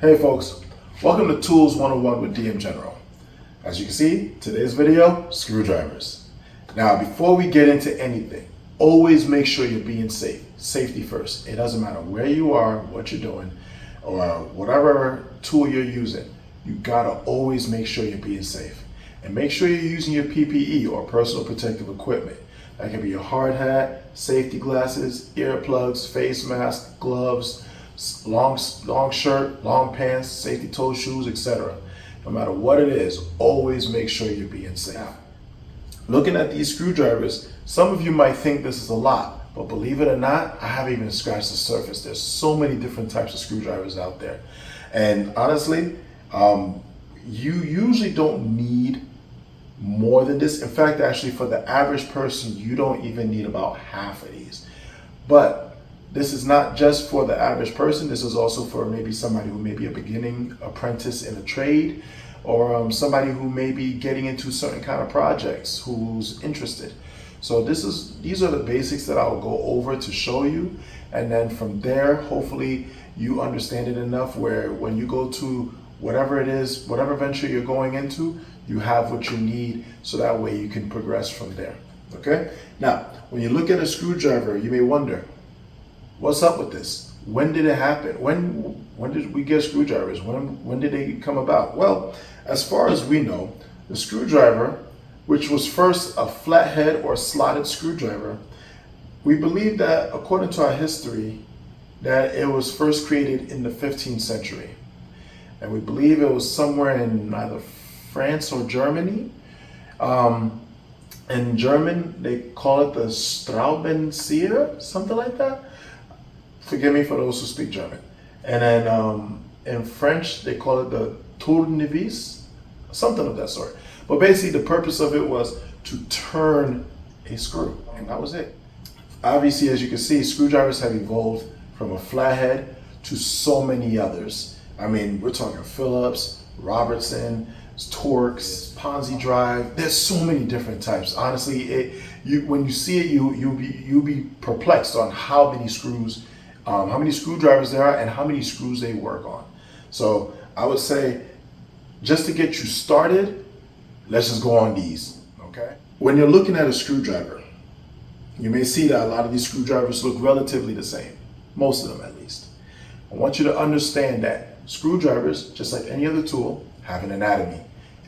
Hey folks, welcome to Tools 101 with DM General. As you can see, today's video, screwdrivers. Now before we get into anything, always make sure you're being safe. Safety first. It doesn't matter where you are, what you're doing, or whatever tool you're using. You gotta always make sure you're being safe. And make sure you're using your PPE or personal protective equipment. That can be your hard hat, safety glasses, earplugs, face mask, gloves, long shirt, long pants, safety toe shoes, etc. No matter what it is, always make sure you're being safe. Looking at these screwdrivers, some of you might think this is a lot, but believe it or not, I haven't even scratched the surface. There's so many different types of screwdrivers out there. And honestly, you usually don't need more than this. In fact, actually, for the average person, you don't even need about half of these. But this is not just for the average person. This is also for maybe somebody who may be a beginning apprentice in a trade, or somebody who may be getting into certain kind of projects who's interested. So these are the basics that I'll go over to show you. And then from there, hopefully you understand it enough where when you go to whatever it is, whatever venture you're going into, you have what you need so that way you can progress from there. Okay? Now, when you look at a screwdriver, you may wonder, what's up with this? When did it happen? When did we get screwdrivers? When did they come about? Well, as far as we know, the screwdriver, which was first a flathead or slotted screwdriver, we believe that according to our history, that it was first created in the 15th century. And we believe it was somewhere in either France or Germany. In German, they call it the Schraubenzieher, something like that. Forgive me for those who speak German. And then in French, they call it the tournevis, something of that sort. But basically, the purpose of it was to turn a screw, and that was it. Obviously, as you can see, screwdrivers have evolved from a flathead to so many others. I mean, we're talking Phillips, Robertson, Torx, Ponzi drive. There's so many different types. Honestly, when you see it, you'll be perplexed on how many screws, how many screwdrivers there are, and how many screws they work on. So I would say, just to get you started, let's just go on these. Okay. When you're looking at a screwdriver, you may see that a lot of these screwdrivers look relatively the same, most of them at least. I want you to understand that screwdrivers, just like any other tool, have an anatomy.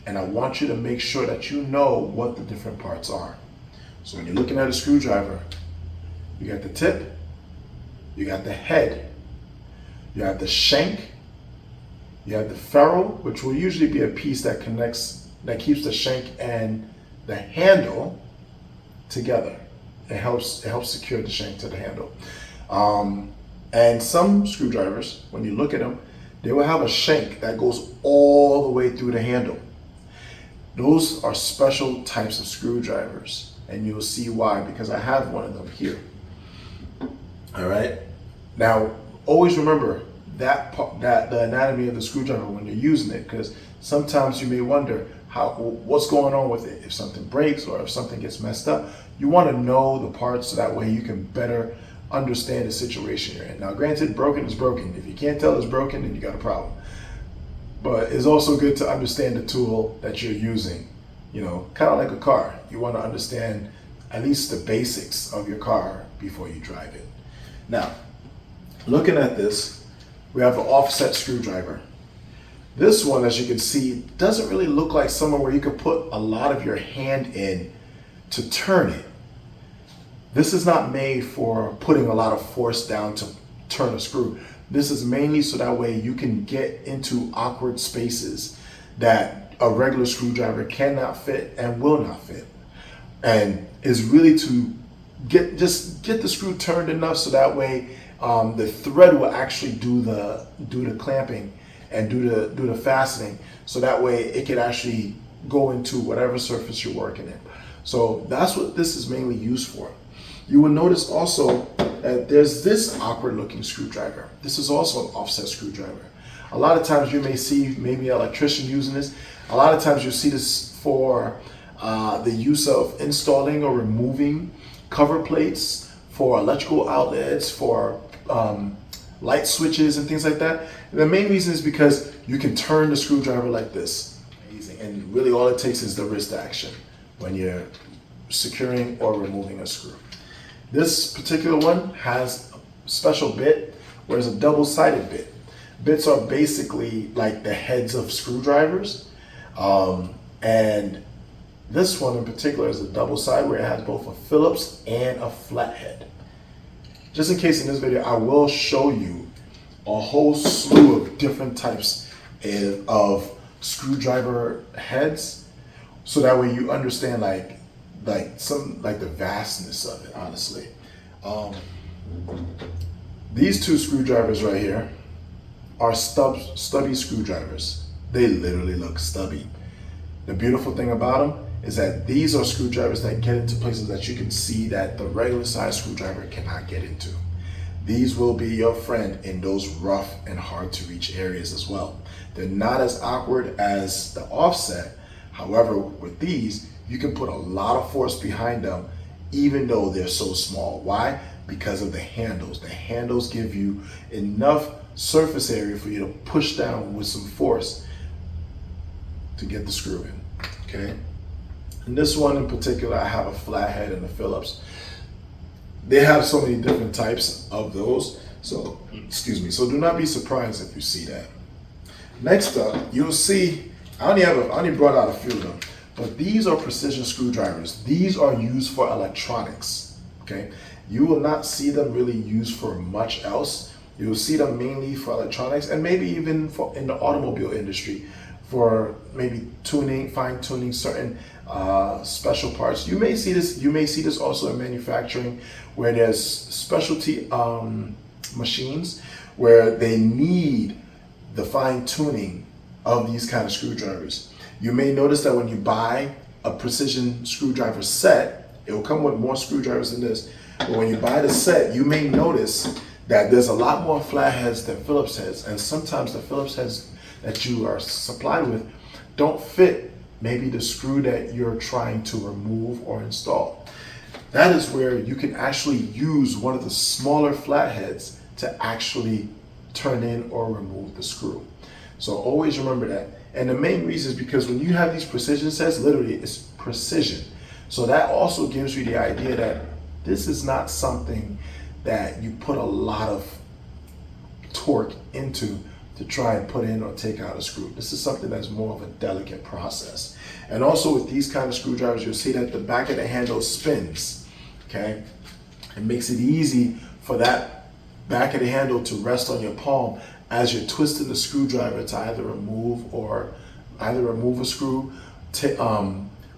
And I want you to make sure that you know what the different parts are. So when you're looking at a screwdriver, you got the tip, you got the head, you have the shank, you have the ferrule, which will usually be a piece that keeps the shank and the handle together. It helps secure the shank to the handle. And some screwdrivers, when you look at them, they will have a shank that goes all the way through the handle. Those are special types of screwdrivers, and you'll see why, because I have one of them here. All right. Now, always remember that the anatomy of the screwdriver when you're using it, because sometimes you may wonder what's going on with it. If something breaks or if something gets messed up, you want to know the parts so that way you can better understand the situation you're in. Now, granted, broken is broken. If you can't tell it's broken, then you got a problem. But it's also good to understand the tool that you're using. You know, kind of like a car. You want to understand at least the basics of your car before you drive it. Now, looking at this, we have an offset screwdriver. This one, as you can see, doesn't really look like somewhere where you could put a lot of your hand in to turn it. This is not made for putting a lot of force down to turn a screw. This is mainly so that way you can get into awkward spaces that a regular screwdriver cannot fit and will not fit. And is really to get the screw turned enough so that way the thread will actually do the clamping and do the fastening, so that way it can actually go into whatever surface you're working in. So that's what this is mainly used for. You will notice also that there's this awkward looking screwdriver. This is also an offset screwdriver. A lot of times you may see maybe an electrician using this. A lot of times you see this for the use of installing or removing cover plates for electrical outlets, for light switches and things like that. And the main reason is because you can turn the screwdriver like this. Amazing. And really all it takes is the wrist action when you're securing or removing a screw. This particular one has a special bit, where it's a double-sided bit. Bits are basically like the heads of screwdrivers. And this one in particular is a double side where it has both a Phillips and a flathead. Just in case in this video, I will show you a whole slew of different types of screwdriver heads, so that way you understand like the vastness of it, honestly. These two screwdrivers right here are stubby screwdrivers. They literally look stubby. The beautiful thing about them is that these are screwdrivers that get into places that you can see that the regular size screwdriver cannot get into. These will be your friend in those rough and hard to reach areas as well. They're not as awkward as the offset. However, with these, you can put a lot of force behind them even though they're so small. Why? Because of the handles. The handles give you enough surface area for you to push down with some force to get the screw in, okay? And this one in particular, I have a flathead and a Phillips. They have so many different types of those, so, excuse me, so do not be surprised if you see that. Next up, you'll see, I only brought out a few of them, but these are precision screwdrivers. These are used for electronics, okay? You will not see them really used for much else. You'll see them mainly for electronics and maybe even in the automobile industry for maybe tuning, fine tuning certain special parts. You may see this also in manufacturing, where there's specialty machines where they need the fine tuning of these kind of screwdrivers. You may notice that when you buy a precision screwdriver set, it will come with more screwdrivers than this. But when you buy the set, you may notice that there's a lot more flatheads than Phillips heads, and sometimes the Phillips heads that you are supplied with don't fit maybe the screw that you're trying to remove or install. That is where you can actually use one of the smaller flatheads to actually turn in or remove the screw. So always remember that. And the main reason is because when you have these precision sets, literally it's precision. So that also gives you the idea that this is not something that you put a lot of torque into to try and put in or take out a screw. This is something that's more of a delicate process. And also with these kind of screwdrivers, you'll see that the back of the handle spins, okay? It makes it easy for that back of the handle to rest on your palm as you're twisting the screwdriver to either remove a screw,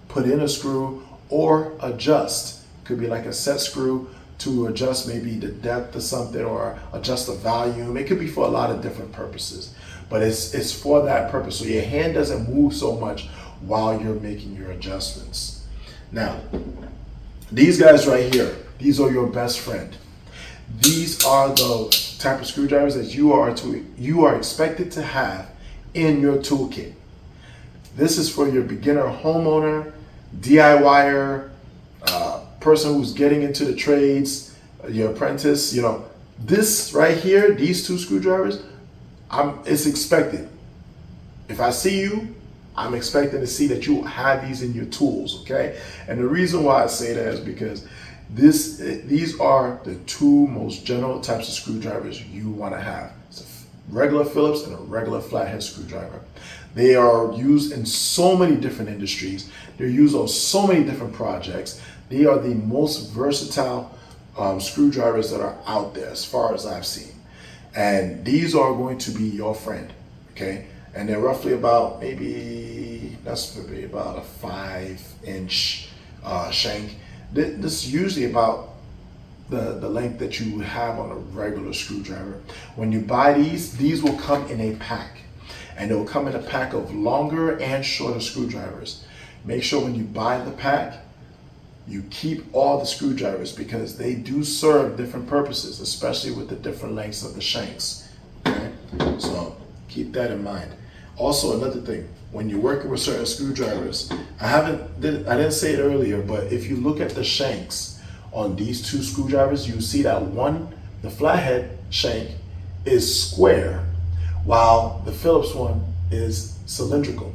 put in a screw, or adjust. Could be like a set screw to adjust maybe the depth of something or adjust the volume. It could be for a lot of different purposes, but it's for that purpose. So your hand doesn't move so much while you're making your adjustments. Now, these guys right here, these are your best friend. These are the type of screwdrivers that you are expected to have in your toolkit. This is for your beginner homeowner, DIYer, person who's getting into the trades, your apprentice. You know, this right here, these two screwdrivers, it's expected. If I see you, I'm expecting to see that you have these in your tools, okay? And the reason why I say that is because these are the two most general types of screwdrivers you want to have. It's a regular Phillips and a regular flathead screwdriver. They are used in so many different industries. They're used on so many different projects. They are the most versatile screwdrivers that are out there as far as I've seen. And these are going to be your friend, okay? And they're roughly about that's maybe about a 5-inch shank. This is usually about the length that you have on a regular screwdriver. When you buy these will come in a pack. And they'll come in a pack of longer and shorter screwdrivers. Make sure when you buy the pack, you keep all the screwdrivers because they do serve different purposes, especially with the different lengths of the shanks. Okay? So keep that in mind. Also, another thing, when you're working with certain screwdrivers, I didn't say it earlier, but if you look at the shanks on these two screwdrivers, you see that one, the flathead shank, is square, while the Phillips one is cylindrical.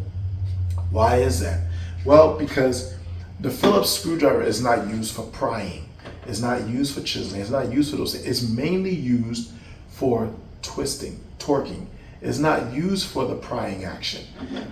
Why is that? Well, because the Phillips screwdriver is not used for prying. It's not used for chiseling. It's not used for those things. It's mainly used for twisting, torquing. It's not used for the prying action.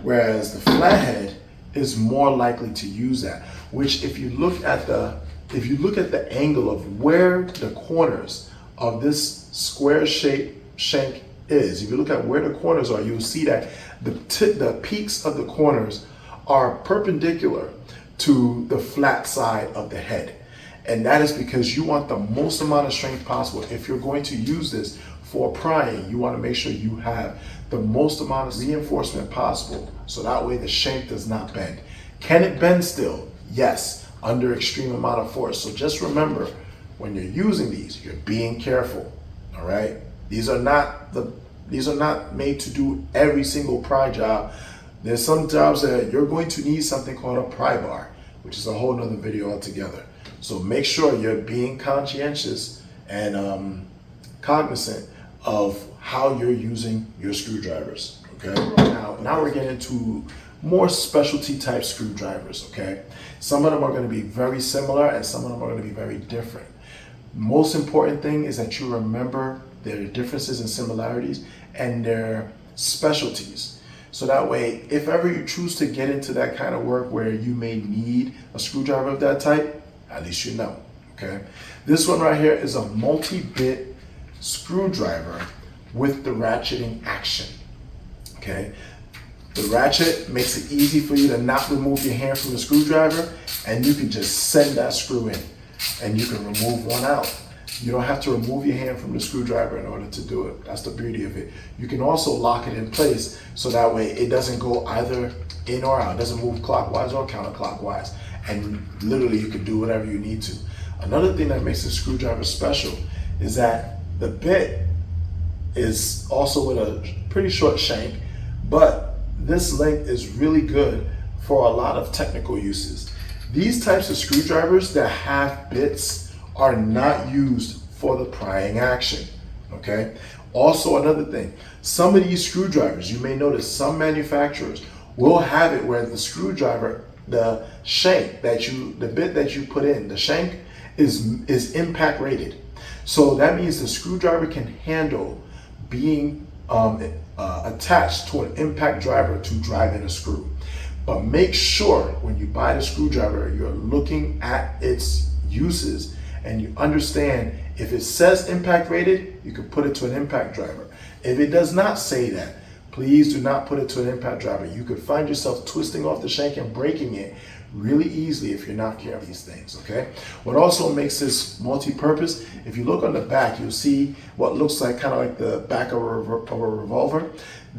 Whereas the flathead is more likely to use that. Which, if you look at the angle of where the corners of this square shaped shank is, if you look at where the corners are, you'll see that the peaks of the corners are perpendicular to the flat side of the head. And that is because you want the most amount of strength possible. If you're going to use this for prying, you want to make sure you have the most amount of reinforcement possible, so that way the shank does not bend. Can it bend still? Yes, under extreme amount of force. So just remember, when you're using these, you're being careful. All right, these are not made to do every single pry job. There's some jobs that you're going to need something called a pry bar, which is a whole nother video altogether. So make sure you're being conscientious and cognizant of how you're using your screwdrivers. Okay. Now we're getting into more specialty type screwdrivers. Okay. Some of them are going to be very similar, and some of them are going to be very different. Most important thing is that you remember their differences and similarities and their specialties. So that way, if ever you choose to get into that kind of work where you may need a screwdriver of that type, at least you know. Okay. This one right here is a multi-bit screwdriver with the ratcheting action. Okay. The ratchet makes it easy for you to not remove your hand from the screwdriver, and you can just send that screw in, and you can remove one out. You don't have to remove your hand from the screwdriver in order to do it. That's the beauty of it. You can also lock it in place so that way it doesn't go either in or out. It doesn't move clockwise or counterclockwise. And literally you can do whatever you need to. Another thing that makes the screwdriver special is that the bit is also with a pretty short shank, but this length is really good for a lot of technical uses. These types of screwdrivers that have bits are not used for the prying action. Okay. Also, another thing, some of these screwdrivers, you may notice some manufacturers will have it where the screwdriver, the shank the bit that you put in, the shank is impact rated. So that means the screwdriver can handle being attached to an impact driver to drive in a screw. But make sure when you buy the screwdriver, you're looking at its uses and you understand if it says impact rated, you can put it to an impact driver. If it does not say that, please do not put it to an impact driver. You could find yourself twisting off the shank and breaking it really easily if you're not careful of these things, okay? What also makes this multi-purpose, if you look on the back, you'll see what looks like kind of like the back of a revolver.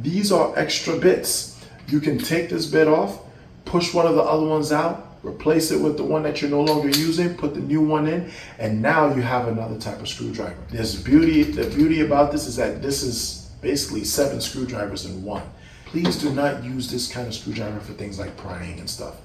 These are extra bits. You can take this bit off, push one of the other ones out, replace it with the one that you're no longer using, put the new one in, and now you have another type of screwdriver. The beauty about this is that this is basically 7 screwdrivers in one. Please do not use this kind of screwdriver for things like prying and stuff.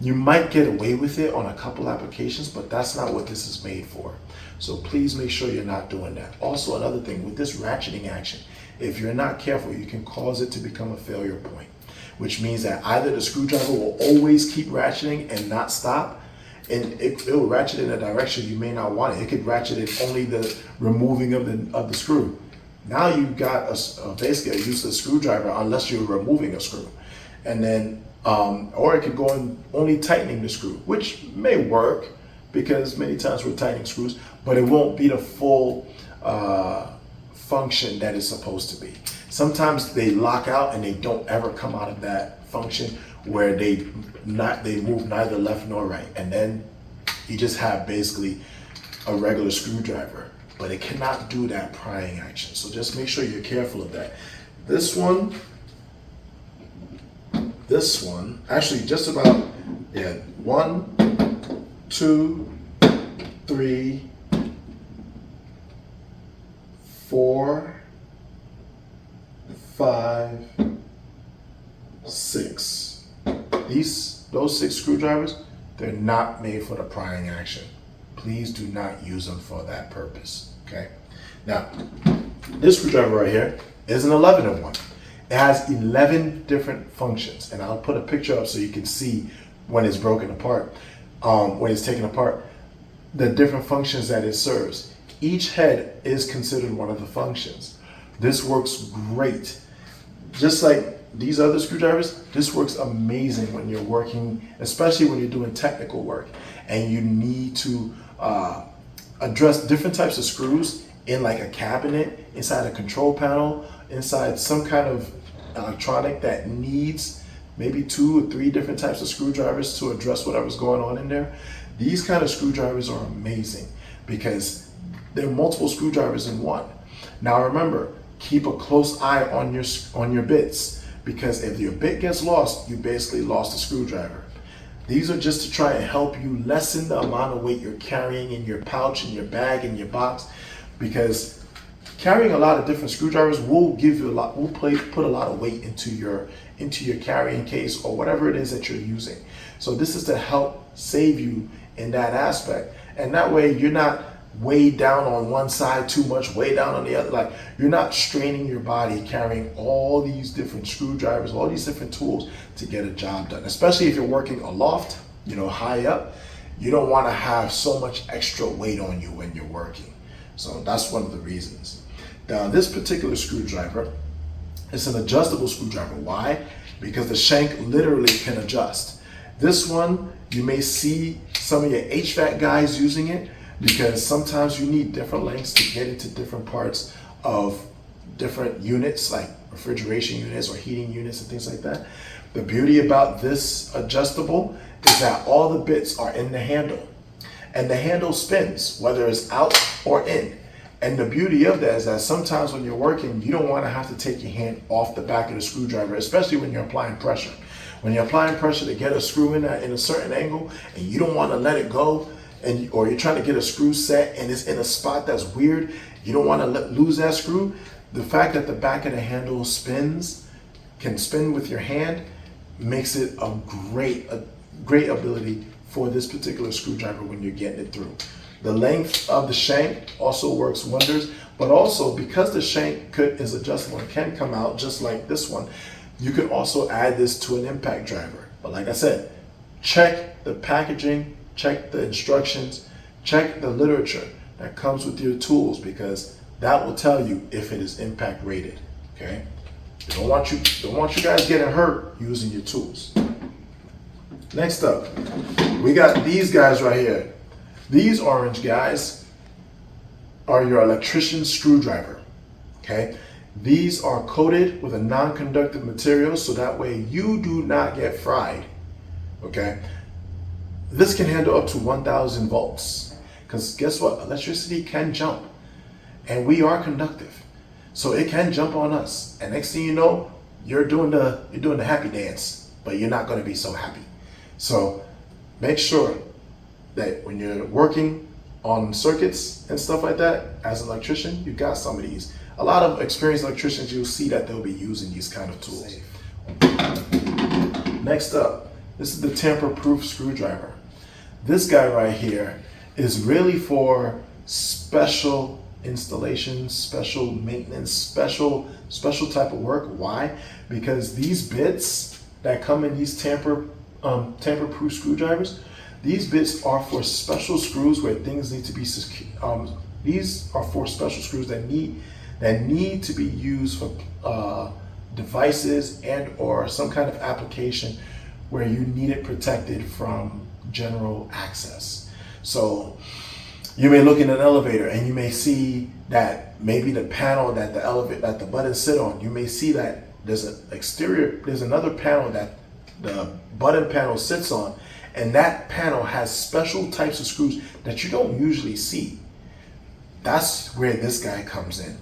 You might get away with it on a couple applications, but that's not what this is made for. So please make sure you're not doing that. Also, another thing, with this ratcheting action, if you're not careful, you can cause it to become a failure point, which means that either the screwdriver will always keep ratcheting and not stop, and it will ratchet in a direction you may not want it. It could ratchet in only the removing of the screw. Now you've got basically a useless screwdriver unless you're removing a screw. And then, or it could go in only tightening the screw, which may work because many times we're tightening screws, but it won't be the full function that it's supposed to be. Sometimes they lock out and they don't ever come out of that function where they move neither left nor right. And then you just have basically a regular screwdriver, but it cannot do that prying action. So just make sure you're careful of that. This one, actually just about, 1, 2, 3, 4, 5, 6. Those 6 screwdrivers, they're not made for the prying action. Please do not use them for that purpose. Okay. Now, This screwdriver right here is an 11 in 1. It has 11 different functions, and I'll put a picture up so you can see when it's broken apart, when it's taken apart, the different functions that it serves. Each head is considered one of the functions. This works great. Just like these other screwdrivers, this works amazing when you're working, especially when you're doing technical work and you need to address different types of screws in like a cabinet, inside a control panel, inside some kind of electronic that needs maybe 2 or 3 different types of screwdrivers to address whatever's going on in there. These kind of screwdrivers are amazing because there are multiple screwdrivers in one. Now remember, keep a close eye on your bits, because if your bit gets lost, you basically lost a screwdriver. These are just to try and help you lessen the amount of weight you're carrying in your pouch, in your bag, in your box, because carrying a lot of different screwdrivers will give you a lot, will put a lot of weight into your carrying case or whatever it is that you're using. So this is to help save you in that aspect, and that way you're not weighed down on one side too much, weighed down on the other. Like, you're not straining your body carrying all these different screwdrivers, all these different tools to get a job done. Especially if you're working aloft, high up, you don't want to have so much extra weight on you when you're working. So that's one of the reasons. Now, this particular screwdriver is an adjustable screwdriver. Why? Because the shank literally can adjust. This one, you may see some of your HVAC guys using it, because sometimes you need different lengths to get into different parts of different units, like refrigeration units or heating units and things like that. The beauty about this adjustable is that all the bits are in the handle, and the handle spins, whether it's out or in. And the beauty of that is that sometimes when you're working, you don't want to have to take your hand off the back of the screwdriver, especially when you're applying pressure. When you're applying pressure to get a screw in a certain angle, and you don't want to let it go, or you're trying to get a screw set and it's in a spot that's weird, you don't want to lose that screw. The fact that the back of the handle can spin with your hand, makes it a great ability for this particular screwdriver when you're getting it through. The length of the shank also works wonders, but also because the shank is adjustable and can come out just like this one, you can also add this to an impact driver. But like I said, check the packaging, check the instructions, check the literature that comes with your tools, because that will tell you if it is impact rated. Okay? Don't want you guys getting hurt using your tools. Next up, we got these guys right here. These orange guys are your electrician screwdriver. Okay? These are coated with a non-conductive material, so that way you do not get fried. Okay? This can handle up to 1,000 volts, because guess what? Electricity can jump, and we are conductive, so it can jump on us. And next thing you know, you're doing the happy dance, but you're not going to be so happy. So make sure that when you're working on circuits and stuff like that, as an electrician, you got some of these. A lot of experienced electricians, you'll see that they'll be using these kind of tools. Next up, this is the tamper-proof screwdriver. This guy right here is really for special installations, special maintenance, special type of work. Why? Because these bits that come in these tamper-proof screwdrivers, these bits are for special screws where things need to be these are for special screws that need to be used for devices and or some kind of application where you need it protected from general access. So you may look in an elevator and you may see that maybe the panel that the buttons sit on, you may see that there's another panel that the button panel sits on, and that panel has special types of screws that you don't usually see. That's where this guy comes in.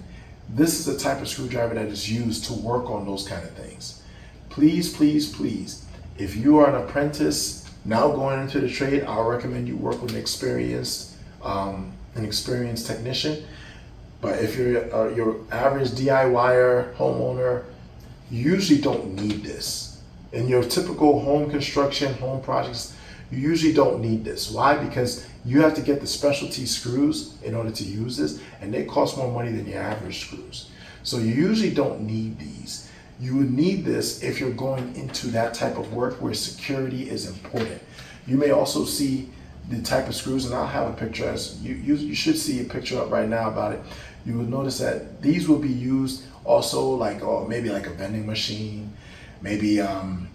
This is the type of screwdriver that is used to work on those kind of things. Please, please, please, if you are an apprentice now going into the trade, I'll recommend you work with an experienced technician. But if you're your average DIYer, homeowner, you usually don't need this. In your typical home construction, home projects, you usually don't need this. Why? Because you have to get the specialty screws in order to use this, and they cost more money than your average screws. So you usually don't need these. You would need this if you're going into that type of work where security is important. You may also see the type of screws, and I'll have a picture, as you should see a picture up right now about it. You will notice that these will be used also like, or maybe like a vending machine, maybe on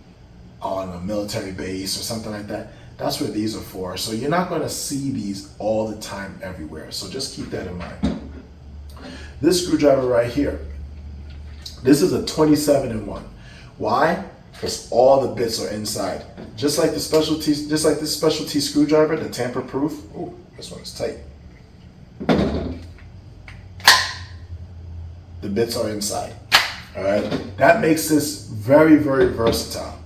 a military base or something like that. That's what these are for. So you're not going to see these all the time everywhere. So just keep that in mind. This screwdriver right here, this is a 27-in-1. Why? Because all the bits are inside. Just like this specialty screwdriver, the tamper-proof. Oh, this one is tight. The bits are inside. All right. That makes this very, very versatile.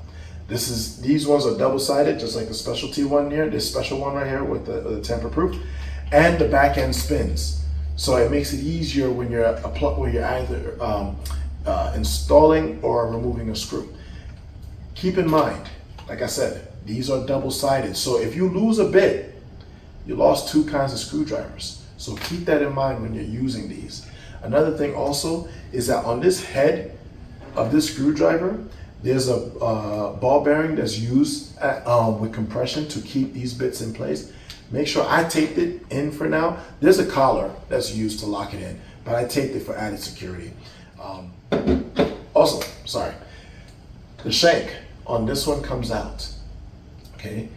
These ones are double-sided, just like the specialty one here. This special one right here with the tamper-proof, and the back end spins. So it makes it easier when you're either installing or removing a screw. Keep in mind, like I said, these are double-sided. So if you lose a bit, you lost 2 kinds of screwdrivers. So keep that in mind when you're using these. Another thing also is that on this head of this screwdriver, there's a ball bearing that's used with compression to keep these bits in place. Make sure I taped it in for now. There's a collar that's used to lock it in, but I taped it for added security. Also, sorry, the shank on this one comes out, okay?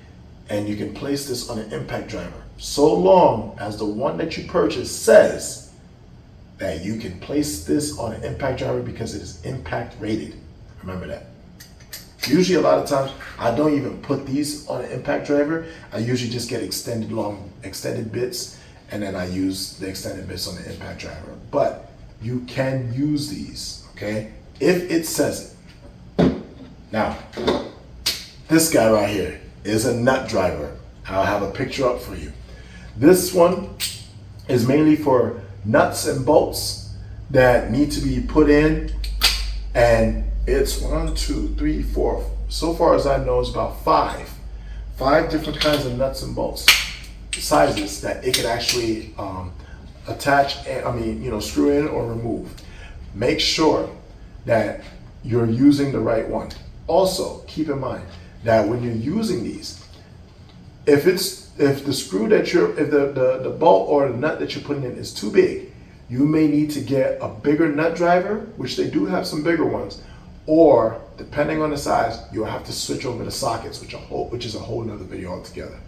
And you can place this on an impact driver, so long as the one that you purchase says that you can place this on an impact driver because it is impact rated. Remember that. Usually a lot of times I don't even put these on an impact driver. I usually just get extended bits, and then I use the extended bits on the impact driver. But you can use these, okay? If it says it. Now, this guy right here is a nut driver. I'll have a picture up for you. This one is mainly for nuts and bolts that need to be put in, and it's 1, 2, 3, 4. So far as I know, it's about 5 different kinds of nuts and bolts sizes that it can actually attach. Screw in or remove. Make sure that you're using the right one. Also, keep in mind that when you're using these, if the bolt or the nut that you're putting in is too big, you may need to get a bigger nut driver, which they do have some bigger ones. Or, depending on the size, you'll have to switch over the sockets, which is a whole nother video altogether.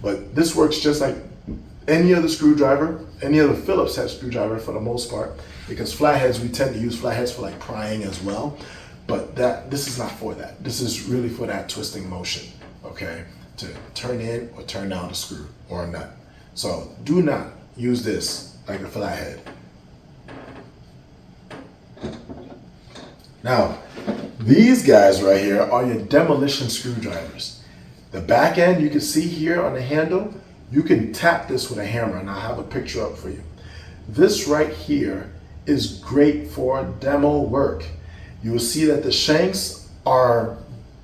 But this works just like any other screwdriver, any other Phillips head screwdriver for the most part, because flatheads, we tend to use flatheads for like prying as well. But this is not for that. This is really for that twisting motion, okay? To turn in or turn down a screw or a nut. So do not use this like a flathead. Now, these guys right here are your demolition screwdrivers. The back end, you can see here on the handle, you can tap this with a hammer, and I'll have a picture up for you. This right here is great for demo work. You will see that the shanks are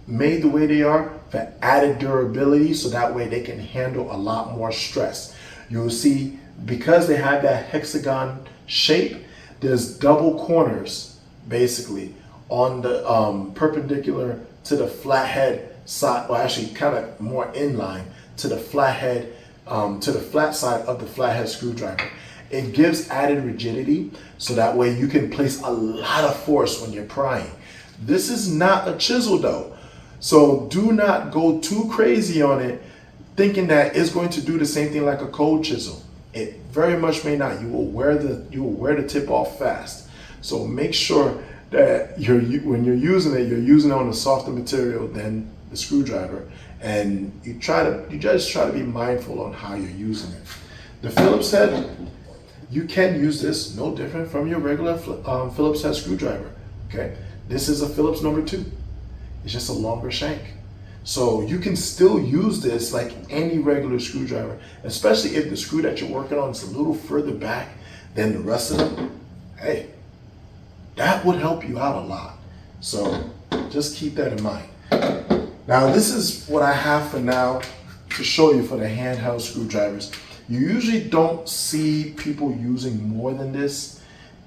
made the way they are for added durability, so that way they can handle a lot more stress. You will see, because they have that hexagon shape, there's double corners, basically, on the perpendicular to the flathead side, or actually kind of more inline to the flathead, to the flat side of the flathead screwdriver. It gives added rigidity, so that way you can place a lot of force when you're prying. This is not a chisel though, so do not go too crazy on it thinking that it's going to do the same thing like a cold chisel. It very much may not. You will wear the tip off fast. So make sure that when you're using it, you're using it on a softer material than the screwdriver, and you just try to be mindful on how you're using it. The Phillips head, you can use this no different from your regular Phillips head screwdriver. Okay, this is a Phillips number 2. It's just a longer shank. So you can still use this like any regular screwdriver, especially if the screw that you're working on is a little further back than the rest of them. Hey, that would help you out a lot. So just keep that in mind. Now, this is what I have for now to show you for the handheld screwdrivers. You usually don't see people using more than this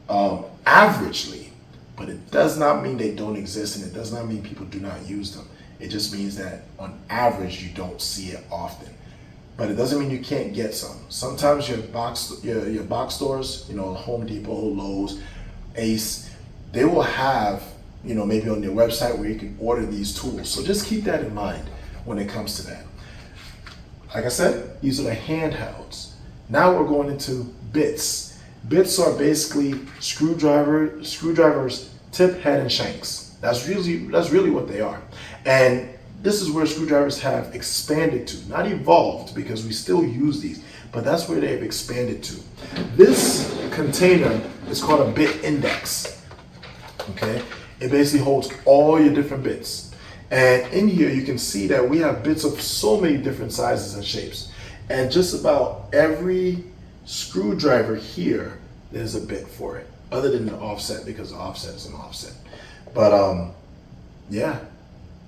averagely, but it does not mean they don't exist, and it does not mean people do not use them. It just means that on average you don't see it often. But it doesn't mean you can't get some. Sometimes your box stores, Home Depot, Lowe's, Ace, they will have, maybe on their website where you can order these tools. So just keep that in mind when it comes to that. Like I said, these are the handhelds. Now we're going into bits. Bits are basically screwdrivers, tip, head, and shanks. That's really what they are. And this is where screwdrivers have expanded to, not evolved, because we still use these, but that's where they've expanded to. This container is called a bit index. Okay, it basically holds all your different bits. And in here you can see that we have bits of so many different sizes and shapes. And just about every screwdriver here, there's a bit for it, other than the offset, because the offset is an offset. But yeah,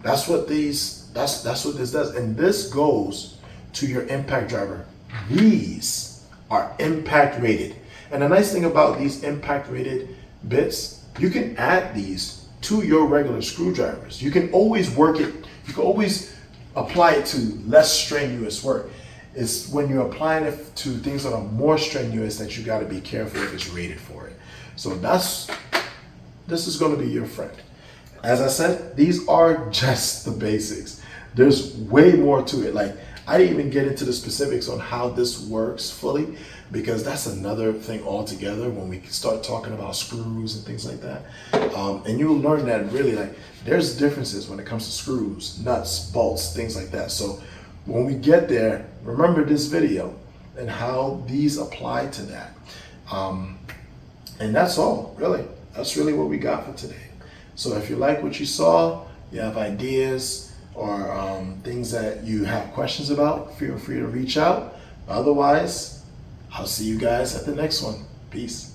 that's what this does. And this goes to your impact driver. These are impact rated. And the nice thing about these impact rated bits, you can add these to your regular screwdrivers. You can always work it, you can always apply it to less strenuous work. It's when you're applying it to things that are more strenuous that you got to be careful if it's rated for it. So this is going to be your friend. As I said, these are just the basics. There's way more to it. Like, I didn't even get into the specifics on how this works fully, because that's another thing altogether when we start talking about screws and things like that. And you'll learn that really, like, there's differences when it comes to screws, nuts, bolts, things like that. So when we get there, remember this video and how these apply to that. And that's all, really. That's really what we got for today. So if you like what you saw, you have ideas or things that you have questions about, feel free to reach out. Otherwise, I'll see you guys at the next one. Peace.